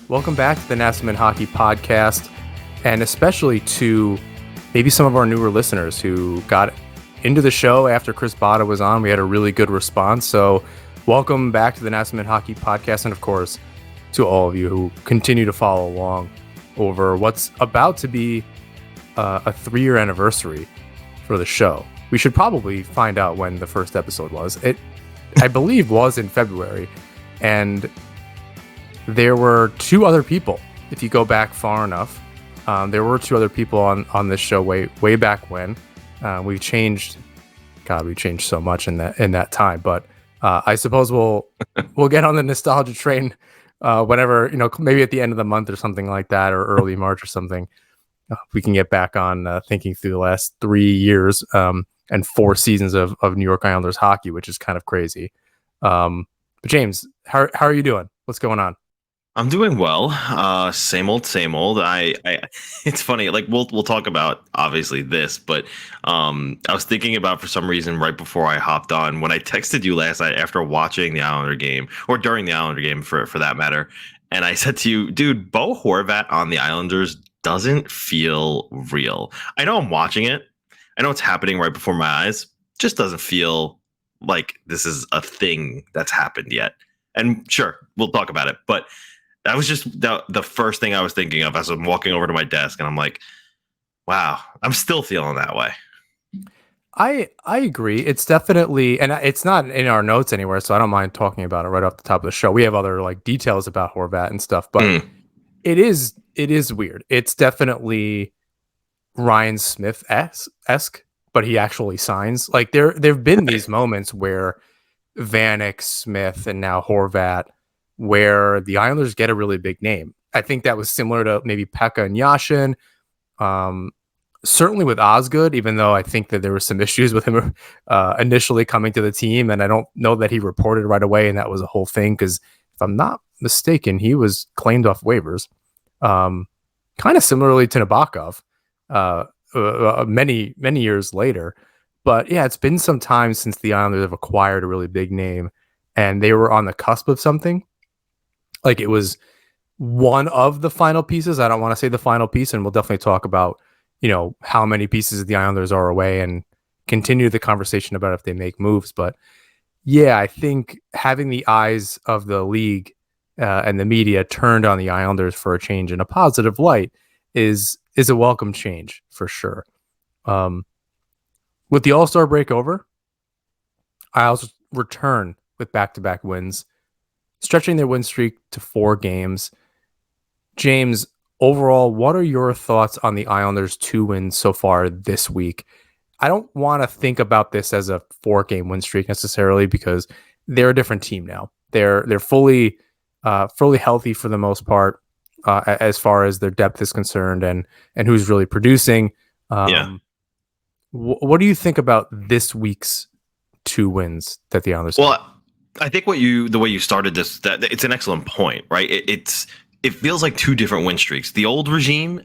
Welcome back to the Nassau Hockey Podcast, and especially to maybe some of our newer listeners who got into the show after Chris Botta was on. We had a really good response, so welcome back to the Nassau Hockey Podcast, and of course, to all of you who continue to follow along over what's about to be a 3-year anniversary for the show. We should probably find out when the first episode was. It, I believe, was in February, and there were 2 other people. If you go back far enough, there were 2 other people on this show way back when. We've changed so much in that time. But I suppose we'll get on the nostalgia train whenever, maybe at the end of the month or something like that, or early March or something. We can get back on thinking through the last 3 years and 4 seasons of New York Islanders hockey, which is kind of crazy. But James, how are you doing? What's going on? I'm doing well. Same old. I it's funny. Like we'll talk about obviously this, but I was thinking about, for some reason, right before I hopped on, when I texted you last night after watching the Islander game, or during the Islander game for that matter, and I said to you, dude, Bo Horvat on the Islanders doesn't feel real. I know I'm watching it. I know it's happening right before my eyes. Just doesn't feel like this is a thing that's happened yet. And sure, we'll talk about it, but that was just the first thing I was thinking of as I'm walking over to my desk, and I'm like, wow, I'm still feeling that way. I agree. It's definitely, and it's not in our notes anywhere, so I don't mind talking about it right off the top of the show. We have other details about Horvat and stuff, but it is weird. It's definitely Ryan Smith-esque, but he actually signs. Like there've been these moments where Vanek, Smith, and now Horvat, where the Islanders get a really big name. I think that was similar to maybe Pekka and Yashin. Certainly with Osgood, even though I think that there were some issues with him initially coming to the team, and I don't know that he reported right away, and that was a whole thing, because if I'm not mistaken, he was claimed off waivers. Kind of similarly to Nabokov many years later. But yeah, it's been some time since the Islanders have acquired a really big name, and they were on the cusp of something. Like it was one of the final pieces. I don't want to say the final piece, and we'll definitely talk about, how many pieces the Islanders are away and continue the conversation about if they make moves. But yeah, I think having the eyes of the league and the media turned on the Islanders for a change in a positive light is a welcome change for sure. With the All-Star break over, Isles return with back-to-back wins, stretching their win streak to 4 games. James, overall, what are your thoughts on the Islanders' 2 wins so far this week? I don't want to think about this as a 4-game win streak necessarily, because they're a different team now. They're fully healthy for the most part, as far as their depth is concerned, and who's really producing. What do you think about this week's 2 wins that the Islanders have? I think the way you started this, that it's an excellent point, right? It feels like 2 different win streaks. The old regime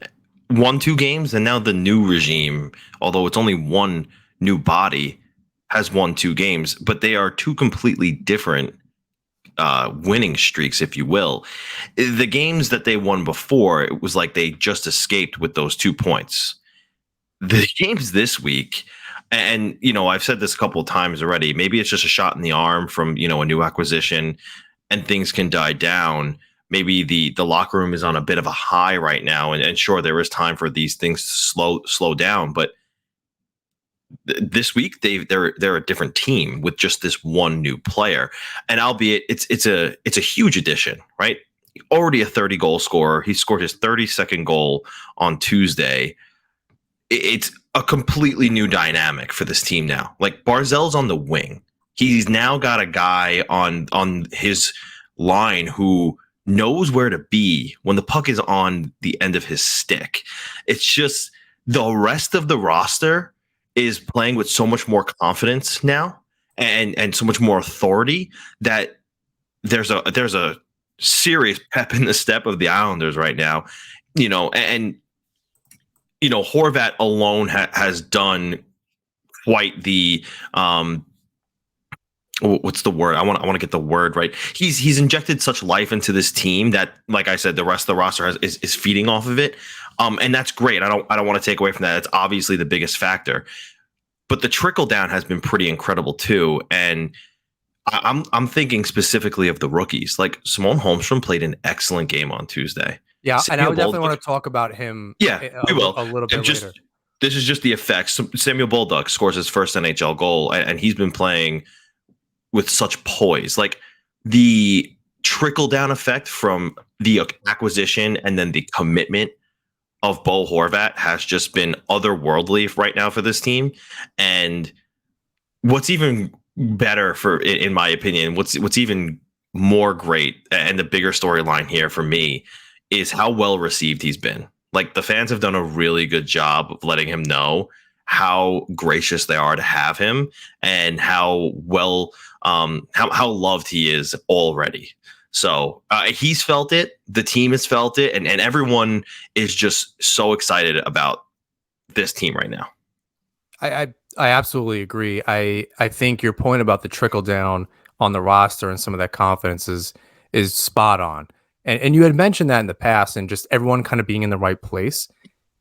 won 2 games, and now the new regime, although it's only one new body, has won 2 games, but they are 2 completely different winning streaks, if you will. The games that they won before, it was like they just escaped with those 2 points. The games this week, and I've said this a couple of times already, maybe it's just a shot in the arm from a new acquisition, and things can die down. Maybe the locker room is on a bit of a high right now, and sure, there is time for these things to slow down, but this week they're a different team with just this one new player, and albeit it's a huge addition, right? Already a 30-goal scorer. He scored his 32nd goal on Tuesday. It's a completely new dynamic for this team now. Like, Barzal's on the wing. He's now got a guy on his line who knows where to be when the puck is on the end of his stick. It's just the rest of the roster is playing with so much more confidence now, and so much more authority, that there's a serious pep in the step of the Islanders right now. Horvat alone has done quite the what's the word? I want to get the word right. He's injected such life into this team that, like I said, the rest of the roster is feeding off of it. And that's great. I don't want to take away from that. It's obviously the biggest factor, but the trickle down has been pretty incredible too. And I'm thinking specifically of the rookies. Like Simon Holmstrom played an excellent game on Tuesday. Yeah, and I Samuel would definitely Bolduc, want to talk about him. yeah, we will A little bit later. This is just the effects. Samuel Bolduc scores his first NHL goal, and he's been playing with such poise. Like the trickle down effect from the acquisition and then the commitment of Bo Horvat has just been otherworldly right now for this team. And what's even better in my opinion, what's even more great and the bigger storyline here for me is how well received he's been. Like the fans have done a really good job of letting him know how gracious they are to have him and how well how loved he is already. So he's felt it, the team has felt it, and everyone is just so excited about this team right now. I absolutely agree. I think your point about the trickle down on the roster and some of that confidence is spot on. And you had mentioned that in the past, and just everyone kind of being in the right place.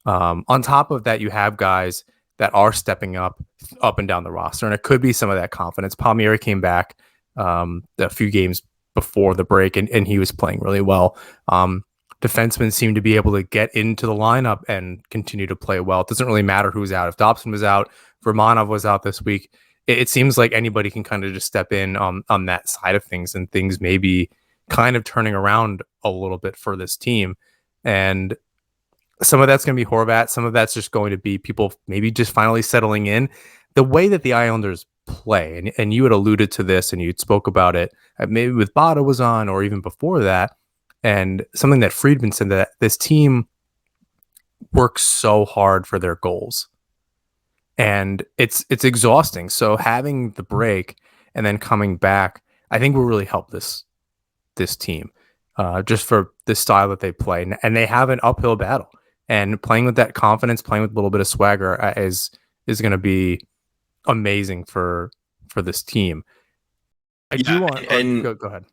On top of that, you have guys that are stepping up and down the roster, and it could be some of that confidence. Palmieri came back a few games before the break, and he was playing really well. Defensemen seem to be able to get into the lineup and continue to play well. It doesn't really matter who's out. If Dobson was out, Vermanov was out this week, it seems like anybody can kind of just step in on that side of things, and things may be kind of turning around a little bit for this team. And some of that's going to be Horvat. Some of that's just going to be people maybe just finally settling in. The way that the Islanders play, and you had alluded to this and you spoke about it, maybe with Bada was on or even before that, and something that Friedman said, that this team works so hard for their goals. And it's exhausting. So having the break and then coming back, I think will really help this team just for the style that they play. And they have an uphill battle. And playing with that confidence, playing with a little bit of swagger is going to be amazing for this team. Go ahead.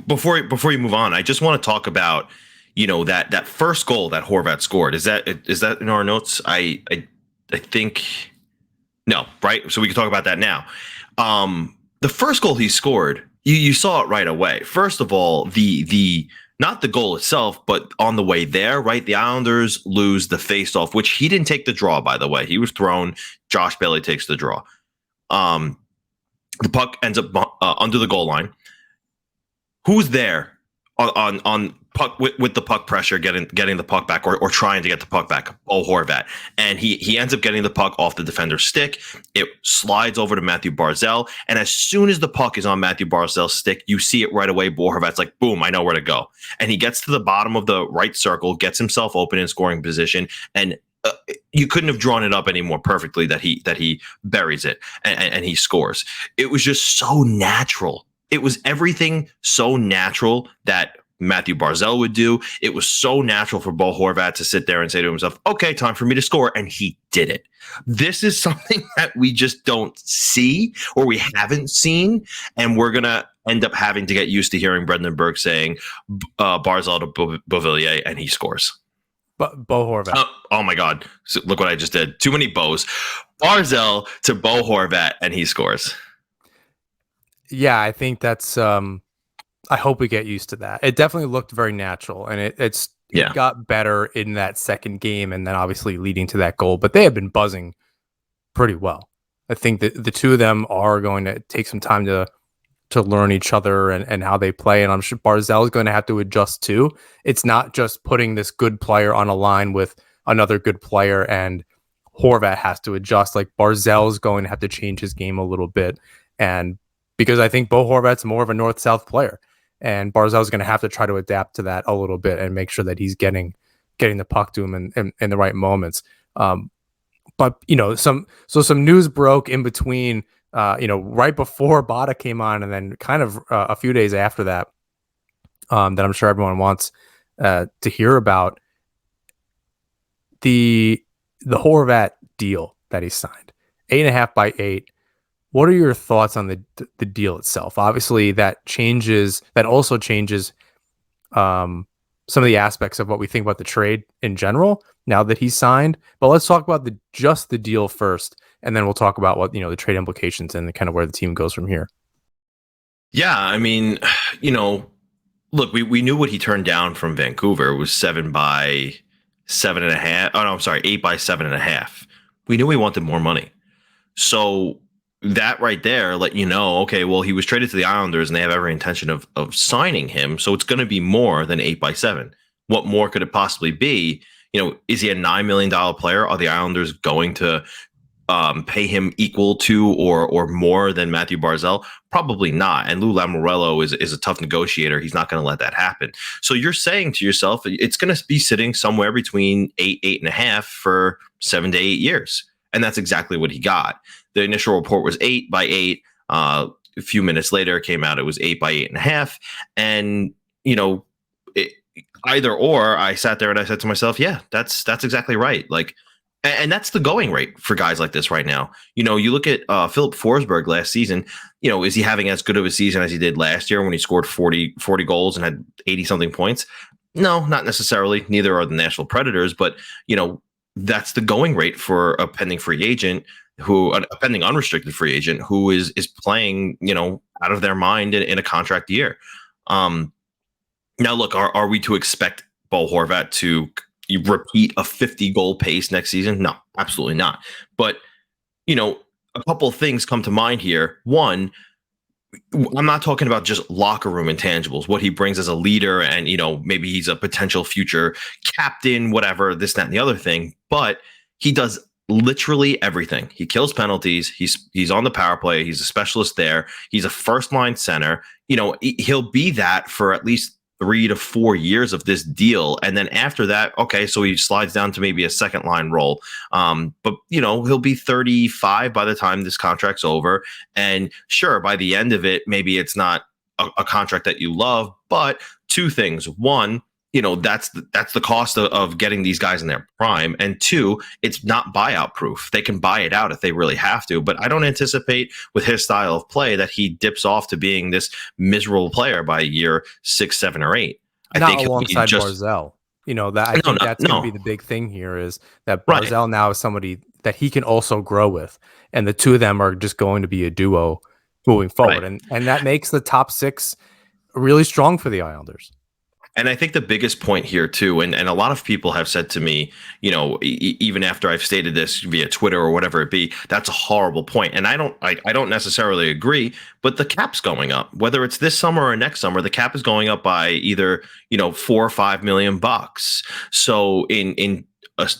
Before you move on, I just want to talk about that first goal that Horvat scored. Is that in our notes? I think no, right? So we can talk about that now. The first goal he scored, you saw it right away. First of all, the not the goal itself, but on the way there, right? The Islanders lose the faceoff, which he didn't take the draw, by the way. He was thrown. Josh Bailey takes the draw. The puck ends up under the goal line. Who's there on puck with the puck pressure, getting the puck back or trying to get the puck back? Oh, Horvat. And he ends up getting the puck off the defender's stick. It slides over to Mathew Barzal. And as soon as the puck is on Mathew Barzal's stick, you see it right away. Bo Horvat's like, boom, I know where to go. And he gets to the bottom of the right circle, gets himself open in scoring position, and you couldn't have drawn it up any more perfectly that he buries it and he scores. It was just so natural. It was everything so natural that Mathew Barzal would do. It was so natural for Bo Horvat to sit there and say to himself, okay, time for me to score. And he did it. This is something that we just don't see, or we haven't seen. And we're going to end up having to get used to hearing Brendan Burke saying Barzal to Beauvillier, and he scores. Bo Horvat. Oh my God. So look what I just did. Too many Bo's. Barzal to Bo Horvat, and he scores. Yeah, I think that's I hope we get used to that. It definitely looked very natural, and it got better in that second game, and then obviously leading to that goal. But they have been buzzing pretty well. I think that the two of them are going to take some time to learn each other and how they play. And I'm sure Barzal is going to have to adjust too. It's not just putting this good player on a line with another good player, and Horvat has to adjust. Like Barzal is going to have to change his game a little bit. And because I think Bo Horvat's more of a north-south player, and Barzal is going to have to try to adapt to that a little bit and make sure that he's getting the puck to him in the right moments. But some news broke in between, right before Bada came on, and then kind of a few days after that, that I'm sure everyone wants to hear about. The Horvat deal that he signed, 8.5 by 8, What are your thoughts on the deal itself? Obviously, that also changes some of the aspects of what we think about the trade in general now that he's signed. But let's talk about just the deal first, and then we'll talk about what the trade implications and kind of where the team goes from here. Yeah, I mean, look, we knew what he turned down from Vancouver. It was 7 by 7.5. Oh no, I'm sorry, 8 by 7.5. We knew he wanted more money. So that right there let you know, okay, well, he was traded to the Islanders and they have every intention of signing him. So it's going to be more than 8 by 7. What more could it possibly be? Is he a $9 million player? Are the Islanders going to pay him equal to or more than Mathew Barzal? Probably not. And Lou Lamoriello is a tough negotiator. He's not going to let that happen. So you're saying to yourself, it's going to be sitting somewhere between 8.5 for 7 to 8 years. And that's exactly what he got. The initial report was 8 by 8. A few minutes later, it came out it was 8 by 8.5. And, either or, I sat there and I said to myself, yeah, that's exactly right. Like, and that's the going rate for guys like this right now. You look at Philip Forsberg last season. Is he having as good of a season as he did last year when he scored 40 goals and had 80-something points? No, not necessarily. Neither are the Nashville Predators. But, that's the going rate for a pending free agent a pending unrestricted free agent who is playing, out of their mind in a contract year. Now, look, are we to expect Bo Horvat to repeat a 50-goal pace next season? No, absolutely not. But, a couple of things come to mind here. One, I'm not talking about just locker room intangibles, what he brings as a leader and, maybe he's a potential future captain, whatever, this, that, and the other thing. But he does literally everything. He kills penalties. He's on the power play. He's a specialist there. He's a first line center. He'll be that for at least 3 to 4 years of this deal. And then after that, okay, so he slides down to maybe a second line role. But, he'll be 35 by the time this contract's over. And sure, by the end of it, maybe it's not a contract that you love, but two things. One, that's the cost of getting these guys in their prime. And two, it's not buyout proof. They can buy it out if they really have to. But I don't anticipate with his style of play that he dips off to being this miserable player by year 6, 7, or 8. Not think alongside Barzal. I think that's going to be the big thing here is that Barzal now is somebody that he can also grow with. And the two of them are just going to be a duo moving forward. Right. And that makes the top 6 really strong for the Islanders. And I think the biggest point here too, and a lot of people have said to me, even after I've stated this via Twitter or whatever it be, that's a horrible point. And I don't necessarily agree, but the cap's going up. Whether it's this summer or next summer, the cap is going up by either, $4 or $5 million bucks. So as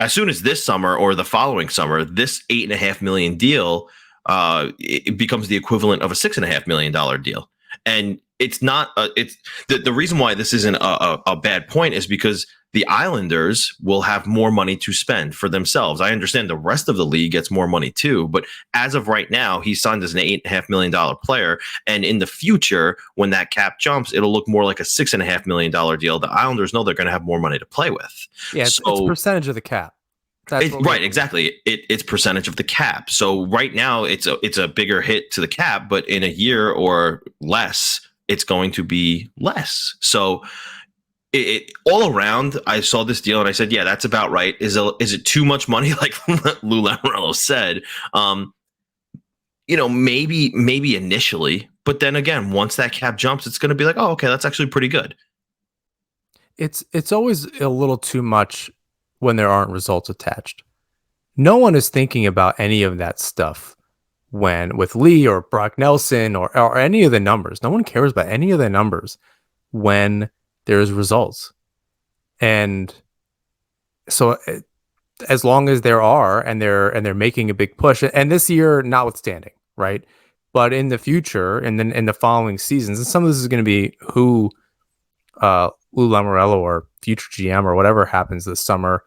soon as this summer or the following summer, this $8.5 million deal, it becomes the equivalent of a $6.5 million deal. And it's not. It's the reason why this isn't a bad point is because the Islanders will have more money to spend for themselves. I understand the rest of the league gets more money too, but as of right now, he's signed as an $8.5 million player, and in the future, when that cap jumps, it'll look more like a $6.5 million deal. The Islanders know they're going to have more money to play with. Yeah, it's a percentage of the cap. Right, exactly. It's percentage of the cap. So right now, it's a bigger hit to the cap, but in a year or less, it's going to be less. So it all around, I saw this deal and I said, yeah, that's about right. Is it too much money? Like Lou Lamoriello said, maybe initially, but then again, once that cap jumps, it's going to be like, oh, okay, that's actually pretty good. It's always a little too much when there aren't results attached. No one is thinking about any of that stuff when with Lee or Brock Nelson or any of the numbers. No one cares about any of the numbers when there's results. And so as long as there are and they're making a big push, and this year notwithstanding, right? But in the future and then in the following seasons, and some of this is going to be who Lou Lamoriello or future GM or whatever happens this summer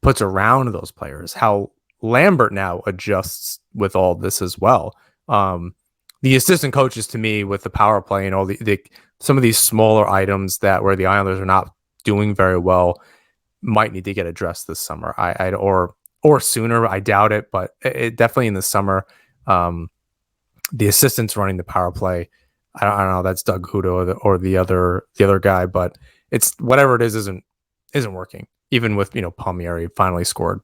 puts around those players, how Lambert now adjusts with all this as well. The assistant coaches, to me, with the power play and all the some of these smaller items that where the Islanders are not doing very well might need to get addressed this summer. Or sooner. I doubt it, but it definitely in the summer The assistants running the power play. I don't know. That's Doug Hudo or the other guy, but it's whatever it is isn't working. Even with Palmieri finally scored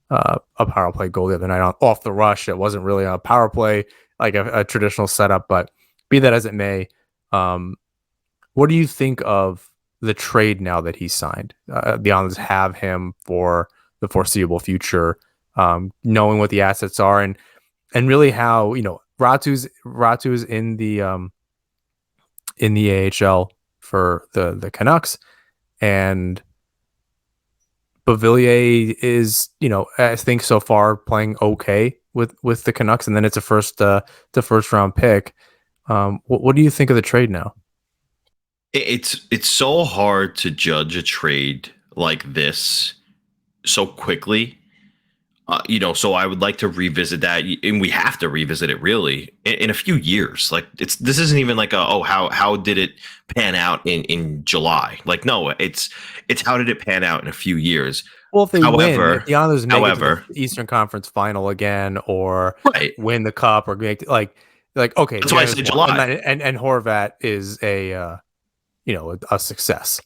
a power play goal the other night off the rush. It wasn't really a power play like a traditional setup, but be that as it may, what do you think of the trade now that he's signed? The Islanders have him for the foreseeable future, knowing what the assets are and really how Ratu's in the AHL for the Canucks, and Beauvillier is I think so far playing okay with the Canucks, and then it's a first round pick. What do you think of the trade now? It's so hard to judge a trade like this so quickly. So I would like to revisit that, and we have to revisit it really in a few years. Like this isn't even like how did it pan out in July? Like no, it's how did it pan out in a few years? Well, if they win, if the Islanders make it to the Eastern Conference Final again, or win the Cup, or make like okay, that's why I say July, and Horvat is a success,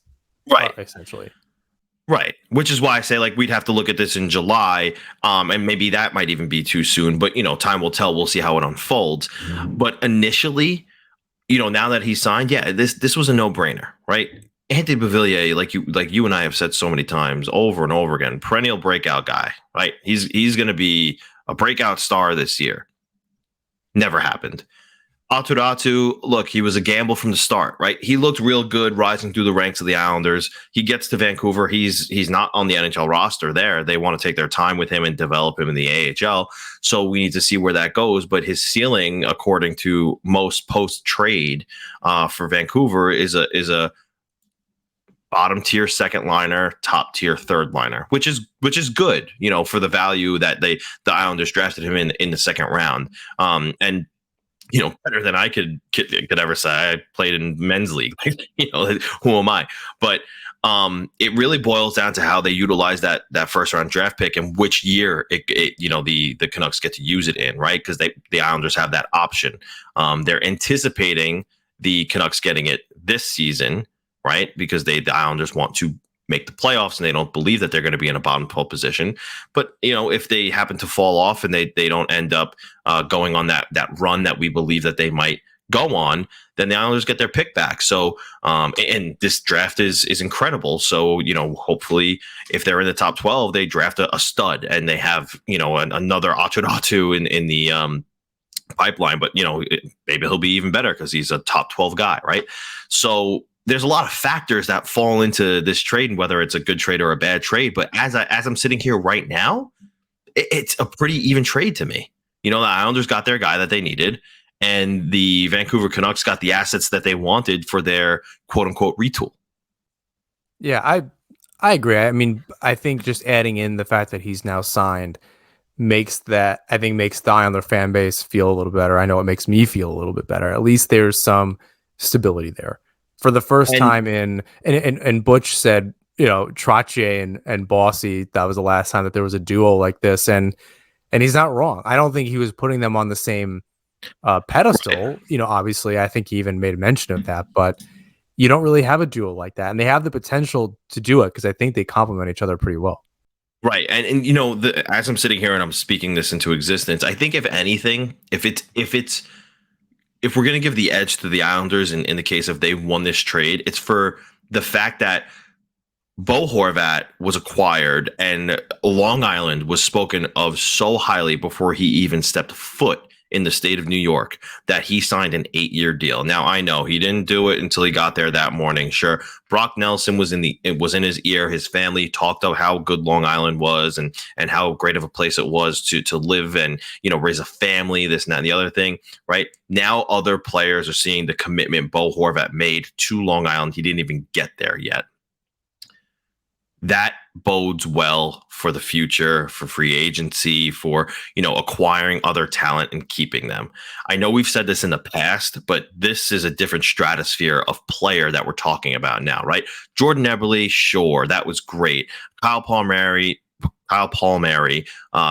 right? Essentially. Right. Which is why I say we'd have to look at this in July. And maybe that might even be too soon, but time will tell. We'll see how it unfolds. But initially, now that he's signed, this was a no-brainer, right? Anthony Beauvillier, like you and I have said so many times over and over again, perennial breakout guy, right? He's gonna be a breakout star this year. Never happened. Aturatu, look, he was a gamble from the start, right? He looked real good rising through the ranks of the Islanders. He gets to Vancouver. He's not on the NHL roster there. They want to take their time with him and develop him in the AHL. So we need to see where that goes. But his ceiling, according to most post-trade for Vancouver, is a bottom tier second liner, top tier third liner, which is good, for the value that the Islanders drafted him in the second round. And better than I could ever say. I played in men's league. Who am I? But it really boils down to how they utilize that first round draft pick and which year the Canucks get to use it in, right? Because the Islanders have that option. They're anticipating the Canucks getting it this season, right? Because the Islanders want to make the playoffs and they don't believe that they're going to be in a bottom 12 position. But, if they happen to fall off and they don't end up going on that run that we believe that they might go on, then the Islanders get their pick back. So, and this draft is incredible. So, hopefully if they're in the top 12, they draft a stud and they have, another Aturatu in the pipeline. But, maybe he'll be even better because he's a top 12 guy, right? So, there's a lot of factors that fall into this trade and whether it's a good trade or a bad trade. But as I'm sitting here right now, it's a pretty even trade to me. The Islanders got their guy that they needed, and the Vancouver Canucks got the assets that they wanted for their quote unquote retool. Yeah, I agree. I mean, I think just adding in the fact that he's now signed makes the Islander fan base feel a little better. I know it makes me feel a little bit better. At least there's some stability there. For the first time and Butch said, Trottier and Bossy, that was the last time that there was a duo like this. And he's not wrong. I don't think he was putting them on the same pedestal. Obviously, I think he even made mention of that. But you don't really have a duo like that. And they have the potential to do it because I think they complement each other pretty well. Right. And as I'm sitting here and I'm speaking this into existence, I think if anything, if we're going to give the edge to the Islanders in the case of they won this trade, it's for the fact that Bo Horvat was acquired and Long Island was spoken of so highly before he even stepped foot in the state of New York that he signed an 8-year deal. Now, I know he didn't do it until he got there that morning. Sure, Brock Nelson was in his ear. His family talked of how good Long Island was and how great of a place it was to live and, raise a family, this and that and the other thing, right? Now other players are seeing the commitment Bo Horvat made to Long Island. He didn't even get there yet. That bodes well for the future, for free agency, for, acquiring other talent and keeping them. I know we've said this in the past, but this is a different stratosphere of player that we're talking about now, right? Jordan Eberle, sure, that was great. Kyle Palmieri Kyle Palmieri,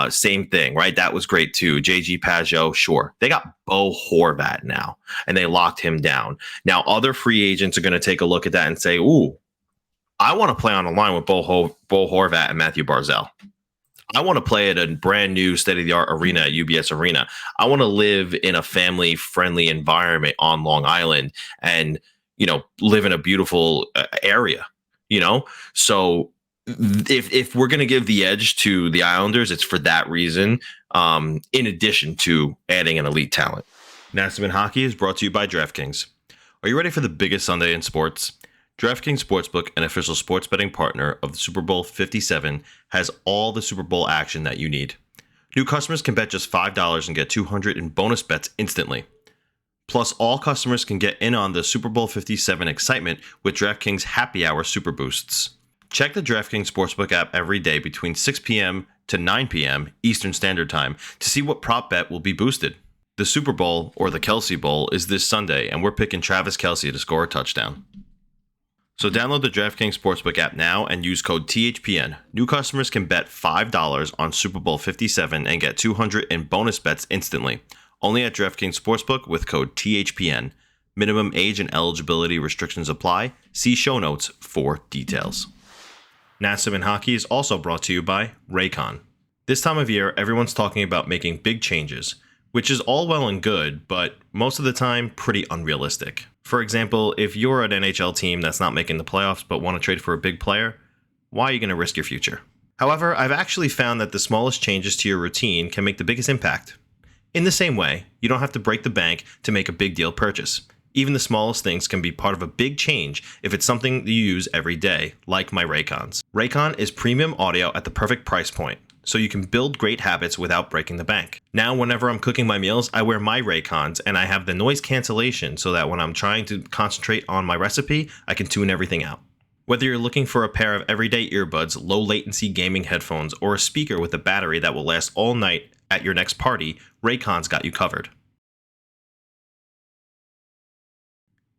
same thing, right? That was great too. JG Pajot, sure. They got Bo Horvat now, and they locked him down. Now, other free agents are going to take a look at that and say, ooh, I want to play on a line with Bo Horvat and Mathew Barzal. I want to play at a brand new state-of-the-art arena at UBS Arena. I want to live in a family-friendly environment on Long Island and, live in a beautiful area, So if we're going to give the edge to the Islanders, it's for that reason, in addition to adding an elite talent. Nassau Hockey is brought to you by DraftKings. Are you ready for the biggest Sunday in sports? DraftKings Sportsbook, an official sports betting partner of the Super Bowl 57, has all the Super Bowl action that you need. New customers can bet just $5 and get $200 in bonus bets instantly. Plus, all customers can get in on the Super Bowl 57 excitement with DraftKings Happy Hour Super Boosts. Check the DraftKings Sportsbook app every day between 6 p.m. to 9 p.m. Eastern Standard Time to see what prop bet will be boosted. The Super Bowl, or the Kelce Bowl, is this Sunday, and we're picking Travis Kelce to score a touchdown. So download the DraftKings Sportsbook app now and use code THPN. New customers can bet $5 on Super Bowl 57 and get $200 in bonus bets instantly. Only at DraftKings Sportsbook with code THPN. Minimum age and eligibility restrictions apply. See show notes for details. Nassau Hockey is also brought to you by Raycon. This time of year, everyone's talking about making big changes, which is all well and good, but most of the time, pretty unrealistic. For example, if you're an NHL team that's not making the playoffs but want to trade for a big player, why are you going to risk your future? However, I've actually found that the smallest changes to your routine can make the biggest impact. In the same way, you don't have to break the bank to make a big deal purchase. Even the smallest things can be part of a big change if it's something you use every day, like my Raycons. Raycon is premium audio at the perfect price point, so you can build great habits without breaking the bank. Now, whenever I'm cooking my meals, I wear my Raycons, and I have the noise cancellation so that when I'm trying to concentrate on my recipe, I can tune everything out. Whether you're looking for a pair of everyday earbuds, low latency gaming headphones, or a speaker with a battery that will last all night at your next party, Raycon's got you covered.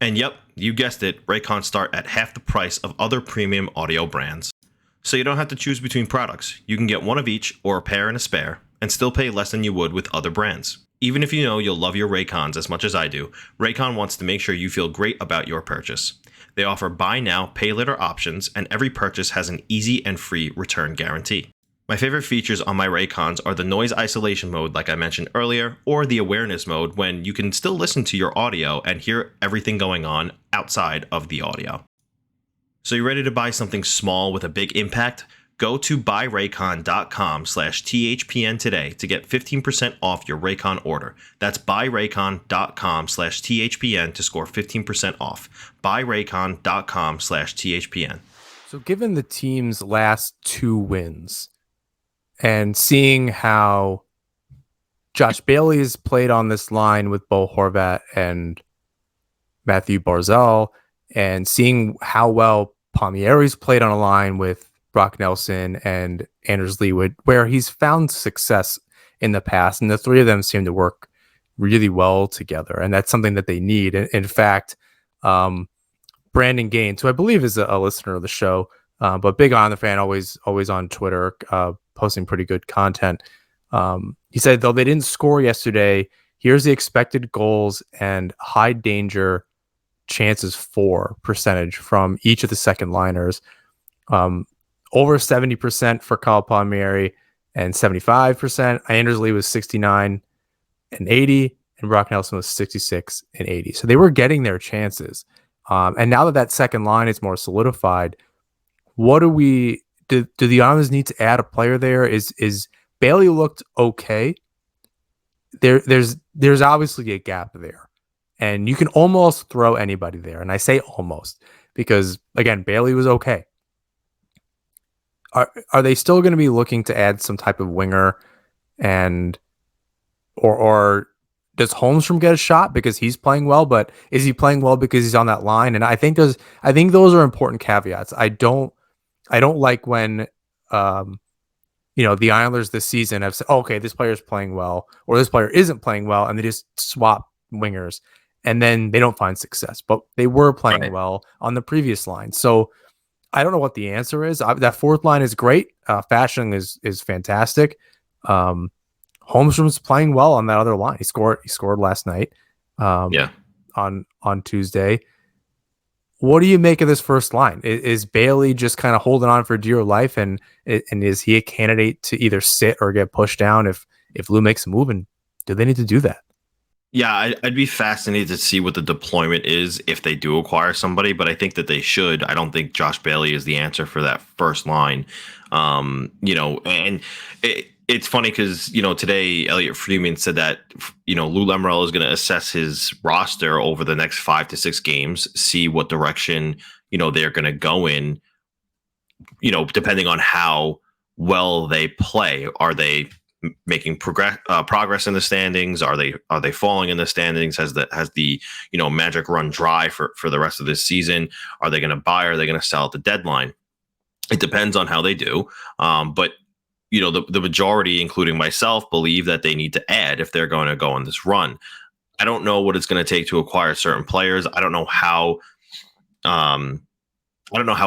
And yep, you guessed it, Raycons start at half the price of other premium audio brands. So you don't have to choose between products. You can get one of each or a pair and a spare and still pay less than you would with other brands. Even if you know you'll love your Raycons as much as I do, Raycon wants to make sure you feel great about your purchase. They offer buy now, pay later options, and every purchase has an easy and free return guarantee. My favorite features on my Raycons are the noise isolation mode like I mentioned earlier, or the awareness mode when you can still listen to your audio and hear everything going on outside of the audio. So you ready to buy something small with a big impact? Go to buyraycon.com/THPN today to get 15% off your Raycon order. That's buyraycon.com/THPN to score 15% off. Buyraycon.com/THPN. So given the team's last 2 wins and seeing how Josh Bailey has played on this line with Bo Horvat and Mathew Barzal, and seeing how well Palmieri's played on a line with Brock Nelson and Anders Leewood, where he's found success in the past, and the three of them seem to work really well together, and that's something that they need. In fact, Brandon Gaines, who I believe is a listener of the show, but big on the fan, always on Twitter, posting pretty good content. He said, though they didn't score yesterday, here's the expected goals and high danger chances for percentage from each of the second liners. Over 70% for Kyle Palmieri and 75%. Anders Lee was 69 and 80, and Brock Nelson was 66 and 80. So they were getting their chances. And now that second line is more solidified, what do the Islanders need to add a player there? Is Bailey looked okay? There's obviously a gap there. And you can almost throw anybody there. And I say almost because, again, Bailey was okay. Are they still going to be looking to add some type of winger, and or does Holmstrom get a shot because he's playing well? But is he playing well because he's on that line? And I think those are important caveats. I don't like when the Islanders this season have said, oh, okay, this player is playing well or this player isn't playing well, and they just swap wingers and then they don't find success. But they were playing well on the previous line. So I don't know what the answer is. That fourth line is great. Fashion is fantastic. Holmstrom's playing well on that other line. He scored last night. Yeah. On Tuesday. What do you make of this first line? Is Bailey just kind of holding on for dear life, and is he a candidate to either sit or get pushed down if Lou makes a move? And do they need to do that? Yeah, I'd be fascinated to see what the deployment is if they do acquire somebody, but I think that they should. I don't think Josh Bailey is the answer for that first line. And it's funny because, today Elliot Friedman said that, Lou Lamoriello is going to assess his roster over the next 5 to 6 games, see what direction, they're going to go in, depending on how well they play. Are they making progress in the standings? Are they falling in the standings? Has the magic run dry for the rest of this season? Are they going to buy? Or are they going to sell at the deadline? It depends on how they do. But the majority, including myself, believe that they need to add if they're going to go on this run. I don't know what it's going to take to acquire certain players. I don't know how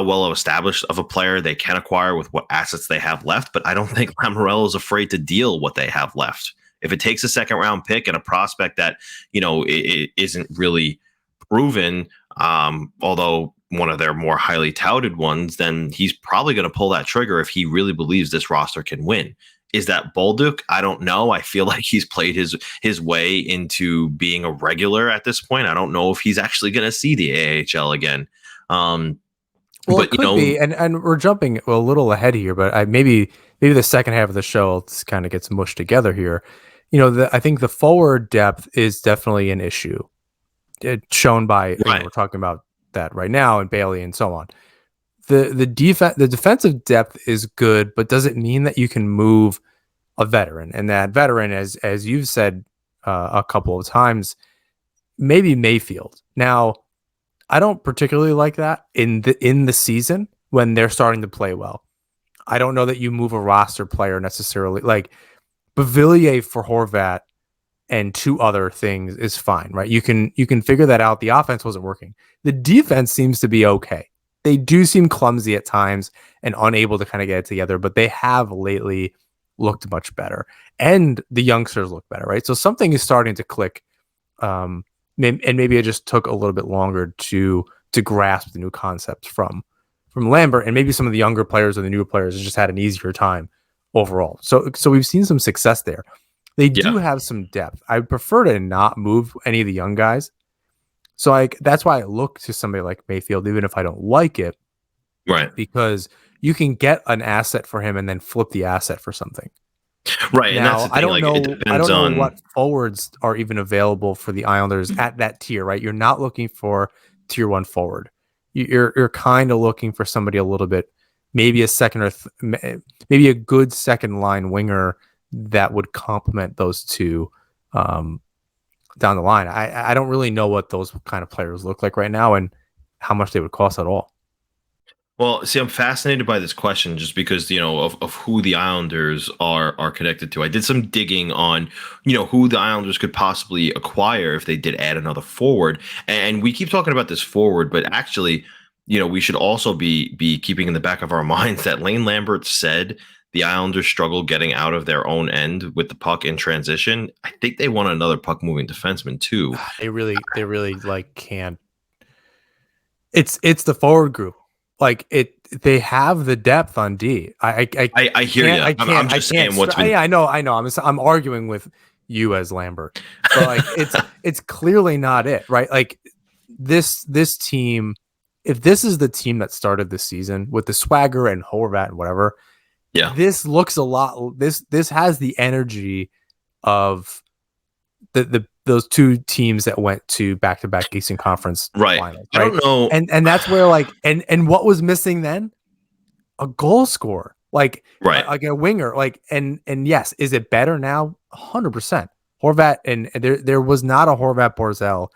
well established of a player they can acquire with what assets they have left, but I don't think Lamoriello is afraid to deal what they have left. If it takes a second round pick and a prospect that, it isn't really proven, although one of their more highly touted ones, then he's probably going to pull that trigger if he really believes this roster can win. Is that Bolduc? I don't know. I feel like he's played his way into being a regular at this point. I don't know if he's actually going to see the AHL again. Well, it could be, and we're jumping a little ahead here, but maybe the second half of the show kind of gets mushed together here. I think the forward depth is definitely an issue. It's shown by we're talking about that right now, and Bailey and so on. The defensive depth is good, but does it mean that you can move a veteran? And that veteran, as you've said a couple of times, maybe Mayfield. Now, I don't particularly like that in the season when they're starting to play well. I don't know that you move a roster player necessarily. Like Bavillier for Horvat and 2 other things is fine, right? You can figure that out. The offense wasn't working. The defense seems to be okay. They do seem clumsy at times and unable to kind of get it together, but they have lately looked much better. And the youngsters look better, right? So something is starting to click. And maybe it just took a little bit longer to grasp the new concepts from Lambert, and maybe some of the younger players or the newer players just had an easier time overall. So we've seen some success there. They do have some depth. I prefer to not move any of the young guys. So that's why I look to somebody like Mayfield, even if I don't like it, right? Because you can get an asset for him and then flip the asset for something. Right. Now, and that's the thing. I don't know what forwards are even available for the Islanders at that tier, right? You're not looking for tier 1 forward. You're kind of looking for somebody a little bit, maybe a second or maybe a good second line winger that would complement those two down the line. I don't really know what those kind of players look like right now and how much they would cost at all. Well, see, I'm fascinated by this question just because, of who the Islanders are connected to. I did some digging on, who the Islanders could possibly acquire if they did add another forward. And we keep talking about this forward, but actually, we should also be keeping in the back of our minds that Lane Lambert said the Islanders struggle getting out of their own end with the puck in transition. I think they want another puck moving defenseman too. They really can't. It's the forward group. They have the depth on D. I hear you. I'm just saying what's been. I know. I'm arguing with you as Lambert, but it's clearly not it, right? Like this team. If this is the team that started the season with the swagger and Horvat and whatever, this looks a lot. This has the energy of those 2 teams that went to back-to-back Eastern Conference finals. Right? I don't know. And that's where and what was missing then? A goal scorer. Like a winger. And yes, is it better now? 100%. Horvat and there was not a Horvat Barzal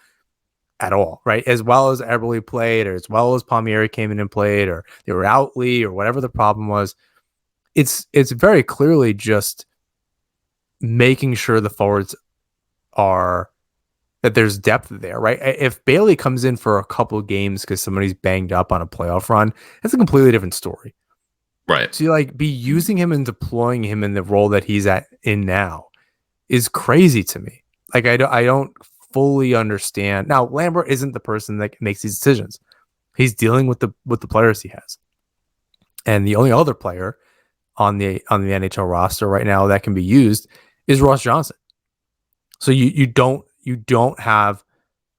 at all, right? As well as Eberle played, or as well as Palmieri came in and played, or they were out Lee, or whatever the problem was. It's very clearly just making sure the forwards are that there's depth there, right? If Bailey comes in for a couple of games because somebody's banged up on a playoff run, that's a completely different story. Right. So you like be using him and deploying him in the role that he's in now is crazy to me. Like I don't fully understand. Now Lambert isn't the person that makes these decisions. He's dealing with the players he has, and the only other player on the NHL roster right now that can be used is Ross Johnson. So you don't have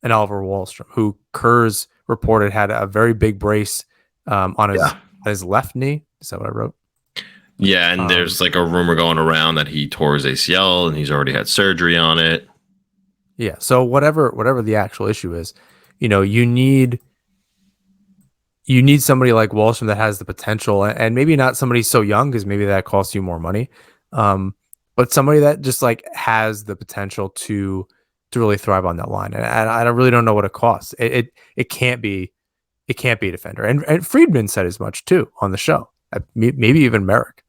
an Oliver Wahlstrom, who Kurz reported had a very big brace on his left knee. Is that what I wrote? Yeah, and there's like a rumor going around that he tore his ACL and he's already had surgery on it. Yeah, so whatever the actual issue is, you need somebody like Wahlstrom that has the potential, and maybe not somebody so young because maybe that costs you more money, but somebody that just like has the potential to really thrive on that line. And I really don't know what it costs. It can't be a defender. And Friedman said as much too on the show. Maybe even Merrick,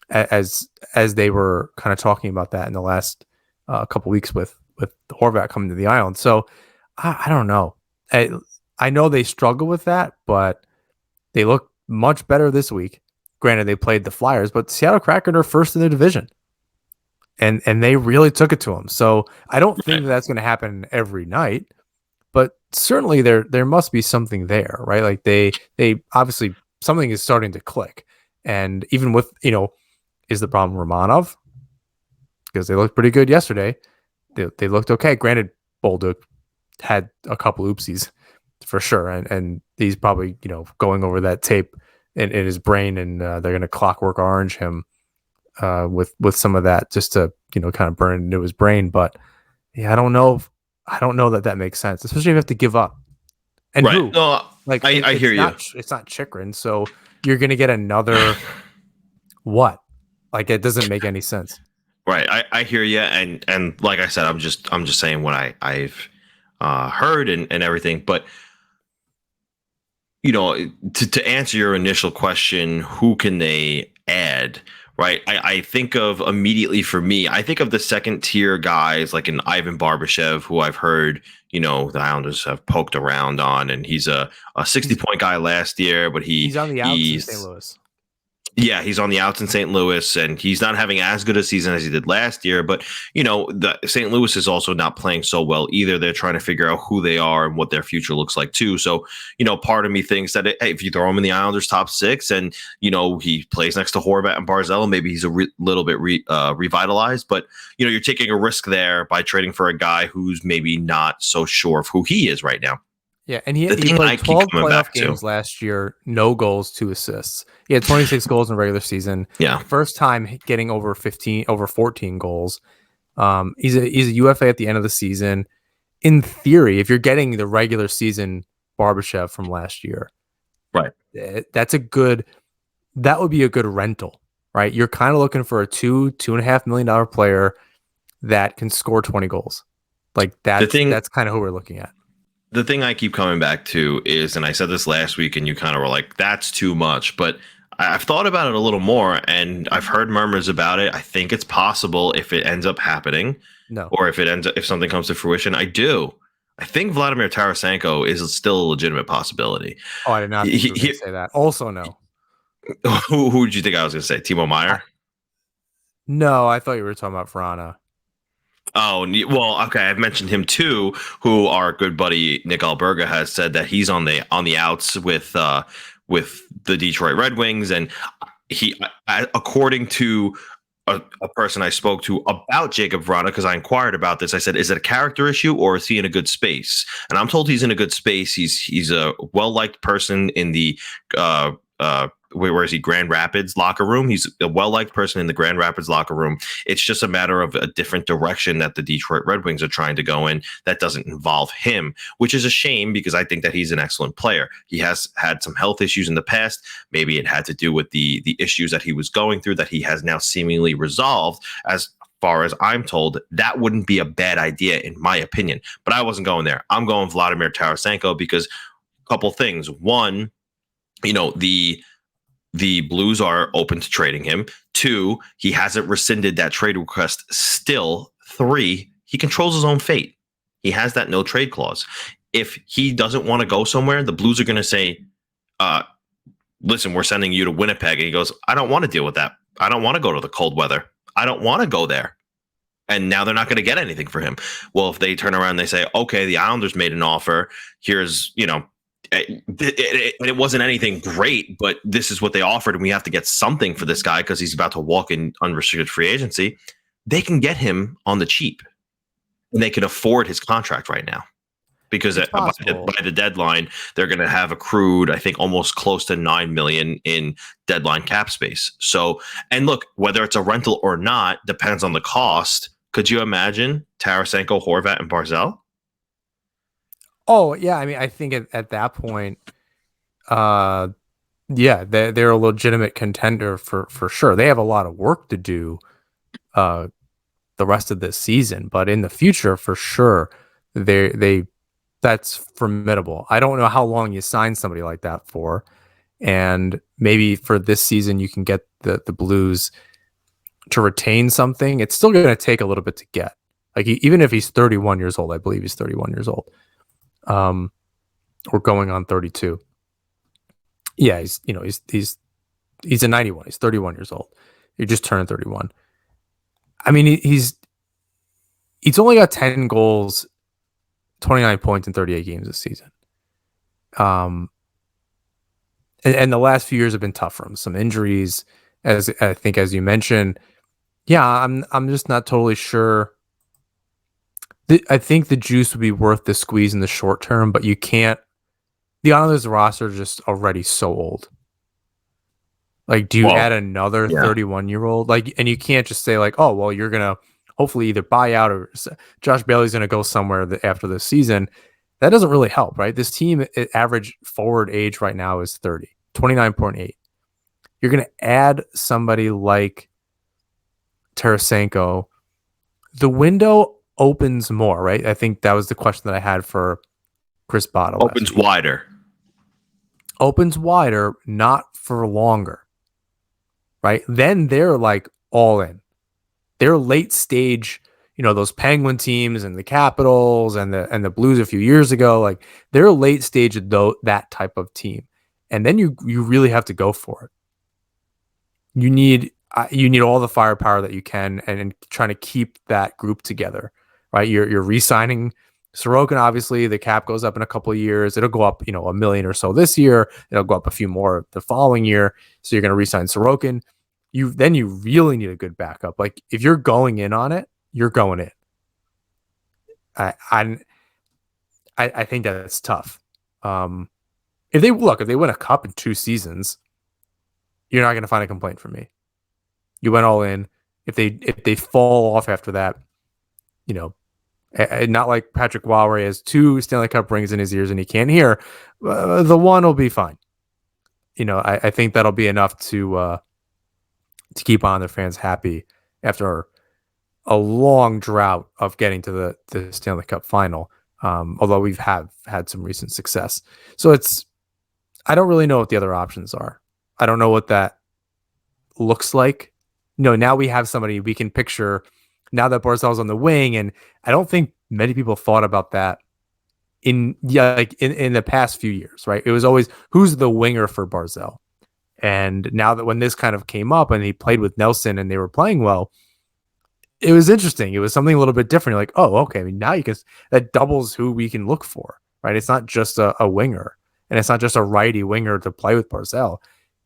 as they were kind of talking about that in the last couple weeks with Horvat coming to the island. So I don't know. I know they struggle with that, but they look much better this week. Granted, they played the Flyers, but Seattle Kraken are first in the division, and they really took it to them. So I don't think that's going to happen every night, but certainly there must be something there, right? Like they obviously something is starting to click, and even with is the problem Romanov? Because they looked pretty good yesterday. They looked okay. Granted, Bolduc had a couple oopsies for sure, and he's probably going over that tape in his brain, and they're going to clockwork orange him with some of that just to kind of burn into his brain. But yeah, I don't know that makes sense, especially if you have to give up. And right. who? No, like I hear you. It's not Chikrin, so you're going to get another what? Like it doesn't make any sense. Right. I hear you, and like I said, I'm just saying what I've heard and everything. But to answer your initial question, who can they add? Right. I think of immediately for me, I think of the second tier guys like an Ivan Barbashev, who I've heard, the Islanders have poked around on, and he's a 60-point guy last year, but he's on the outs in St. Louis. Yeah, he's on the outs in St. Louis, and he's not having as good a season as he did last year. But, the St. Louis is also not playing so well either. They're trying to figure out who they are and what their future looks like, too. So, part of me thinks that, hey, if you throw him in the Islanders top six and, he plays next to Horvat and Barzal, maybe he's a little bit revitalized. But, you're taking a risk there by trading for a guy who's maybe not so sure of who he is right now. Yeah, and he played 12 playoff games last year, no goals, 2 assists. He had 26 goals in the regular season. Yeah. First time getting over 14 goals. He's a UFA at the end of the season. In theory, if you're getting the regular season Barbashev from last year, right, that would be a good rental, right? You're kind of looking for a $2.5 million player that can score 20 goals. Like that's kind of who we're looking at. The thing I keep coming back to is, and I said this last week, and you kind of were like, that's too much. But I've thought about it a little more, and I've heard murmurs about it. I think it's possible if it ends up happening, or if something comes to fruition. I think Vladimir Tarasenko is still a legitimate possibility. Oh, I did not think you were going to say that. Also, no. Who did you think I was going to say? Timo Meier? No, I thought you were talking about Vrana. Oh, well, okay. I've mentioned him too, who our good buddy Nick Alberga has said that he's on the outs with the Detroit Red Wings. And he, according to a person I spoke to about Jacob Vrana, because I inquired about this, I said, is it a character issue or is he in a good space? And I'm told he's in a good space. He's a well-liked person in the where is he? Grand Rapids locker room. He's a well-liked person in the Grand Rapids locker room. It's just a matter of a different direction that the Detroit Red Wings are trying to go in that doesn't involve him, which is a shame because I think that he's an excellent player. He has had some health issues in the past. Maybe it had to do with the issues that he was going through that he has now seemingly resolved. As far as I'm told, that wouldn't be a bad idea in my opinion. But I wasn't going there. I'm going Vladimir Tarasenko because a couple things. One, the Blues are open to trading him. 2, he hasn't rescinded that trade request still. 3, he controls his own fate. He has that no trade clause. If he doesn't want to go somewhere, the Blues are going to say, listen, we're sending you to Winnipeg. And he goes, I don't want to deal with that. I don't want to go to the cold weather. I don't want to go there. And now they're not going to get anything for him. Well, if they turn around and they say, okay, the Islanders made an offer. Here's, it wasn't anything great, but this is what they offered. And we have to get something for this guy because he's about to walk in unrestricted free agency. They can get him on the cheap. And they can afford his contract right now. Because by the deadline, they're going to have accrued, I think, almost close to $9 million in deadline cap space. So, and look, whether it's a rental or not depends on the cost. Could you imagine Tarasenko, Horvat, and Barzal? Oh yeah, I mean, I think at that point, they're a legitimate contender for sure. They have a lot of work to do the rest of this season, but in the future, for sure, that's formidable. I don't know how long you sign somebody like that for. And maybe for this season, you can get the Blues to retain something. It's still going to take a little bit to get. Like, even if he's 31 years old, I believe he's 31 years old. Or going on 32. Yeah, he's a 91. He's 31 years old. He just turned 31. I mean, he's only got 10 goals, 29 points in 38 games this season. And the last few years have been tough for him. Some injuries, as you mentioned. Yeah, I'm just not totally sure. I think the juice would be worth the squeeze in the short term, but you can't. The Islanders roster is just already so old. Like, do you add another 31-year-old? Like, and you can't just say like, oh, well, you're gonna hopefully either buy out or Josh Bailey's gonna go somewhere after this season. That doesn't really help, right? This team average forward age right now is 29.8. You're gonna add somebody like Tarasenko. The window opens more, right? I think that was the question that I had for Chris Bottle. Opens wider. Opens wider, not for longer. Right? Then they're like all in. They're late stage, those Penguin teams and the Capitals and the Blues a few years ago, like they're late stage that type of team. And then you really have to go for it. You need all the firepower that you can and trying to keep that group together. Right, you're re-signing Sorokin. Obviously, the cap goes up in a couple of years. It'll go up, $1 million or so this year. It'll go up a few more the following year. So you're going to re-sign Sorokin. You really need a good backup. Like if you're going in on it, you're going in. I think that's tough. If they win a cup in 2 seasons, you're not going to find a complaint from me. You went all in. If they fall off after that, not like Patrick Waugh, where he has 2 Stanley Cup rings in his ears and he can't hear. The one will be fine. I think that'll be enough to keep on their fans happy after a long drought of getting to the Stanley Cup final. Although we've had some recent success. So I don't really know what the other options are. I don't know what that looks like. Now we have somebody we can picture now that Barzal's on the wing, and I don't think many people thought about that in the past few years, right? It was always who's the winger for Barzal. And now that when this kind of came up and he played with Nelson and they were playing well, it was interesting. It was something a little bit different. You're like, oh, okay. I mean, now that doubles who we can look for, right? It's not just a winger, and it's not just a righty winger to play with Barzal.